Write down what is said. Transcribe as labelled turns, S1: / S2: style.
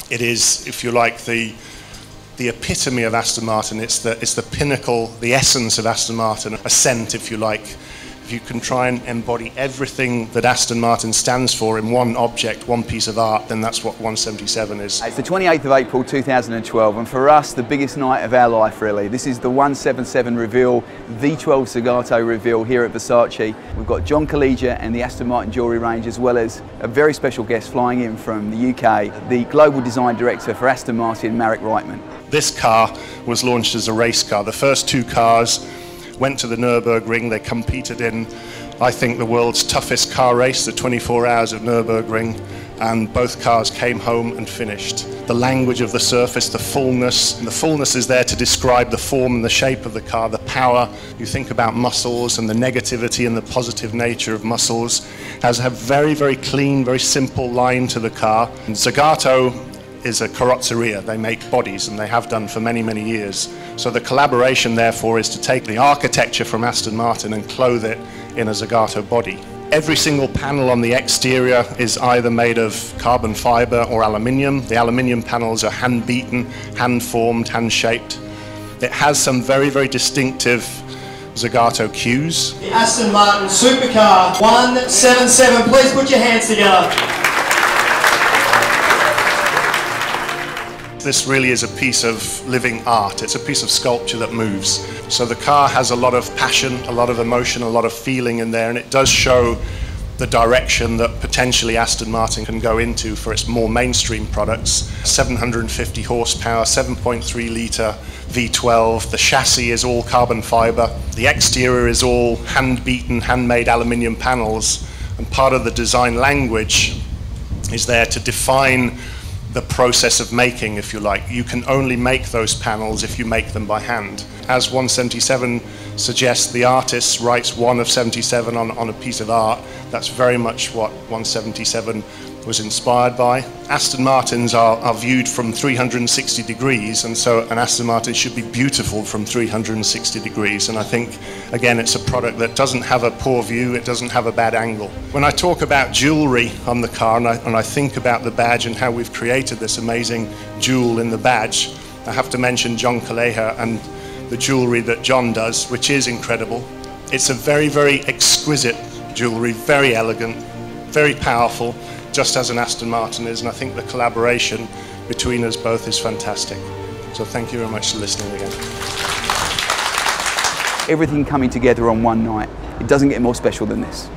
S1: It is, if you like, the epitome of Aston Martin. It's the pinnacle, the essence of Aston Martin, a scent, if you like. If you can try and embody everything that Aston Martin stands for in one object, one piece of art, then that's what 177 is.
S2: It's the 28th of April 2012, and for us, the biggest night of our life, really. This is the 177 reveal, V12 Zagato reveal here at Versace. We've got John Collegia and the Aston Martin jewellery range, as well as a very special guest flying in from the UK, the Global Design Director for Aston Martin, Marek Reitman.
S1: This car was launched as a race car. The first two cars went to the Nürburgring. They competed in, I think, the world's toughest car race, the 24 hours of Nürburgring, and both cars came home and finished. The language of the surface, the fullness is there to describe the form and the shape of the car, the power. You think about muscles and the negativity and the positive nature of muscles. Has a very, very clean, very simple line to the car. And Zagato is a carrozzeria. They make bodies, and they have done for many, many years. So the collaboration, therefore, is to take the architecture from Aston Martin and clothe it in a Zagato body. Every single panel on the exterior is either made of carbon fibre or aluminium. The aluminium panels are hand-beaten, hand-formed, hand-shaped. It has some very, very distinctive Zagato cues.
S3: The Aston Martin supercar 177, please put your hands together.
S1: This really is a piece of living art. It's a piece of sculpture that moves. So the car has a lot of passion, a lot of emotion, a lot of feeling in there, and it does show the direction that potentially Aston Martin can go into for its more mainstream products. 750 horsepower, 7.3 litre V12. The chassis is all carbon fibre. The exterior is all hand-beaten, handmade aluminium panels, and part of the design language is there to define the process of making, if you like. You can only make those panels if you make them by hand. As 177 suggests, the artist writes 1 of 77 on a piece of art. That's very much what 177 was inspired by. Aston Martins are viewed from 360 degrees, and so an Aston Martin should be beautiful from 360 degrees. And I think, again, it's a product that doesn't have a poor view, it doesn't have a bad angle. When I talk about jewellery on the car, and I think about the badge and how we've created this amazing jewel in the badge, I have to mention John Collegia and the jewellery that John does, which is incredible. It's a very, very exquisite jewellery, very elegant, very powerful, just as an Aston Martin is, and I think the collaboration between us both is fantastic. So thank you very much for listening again.
S2: Everything coming together on one night. It doesn't get more special than this.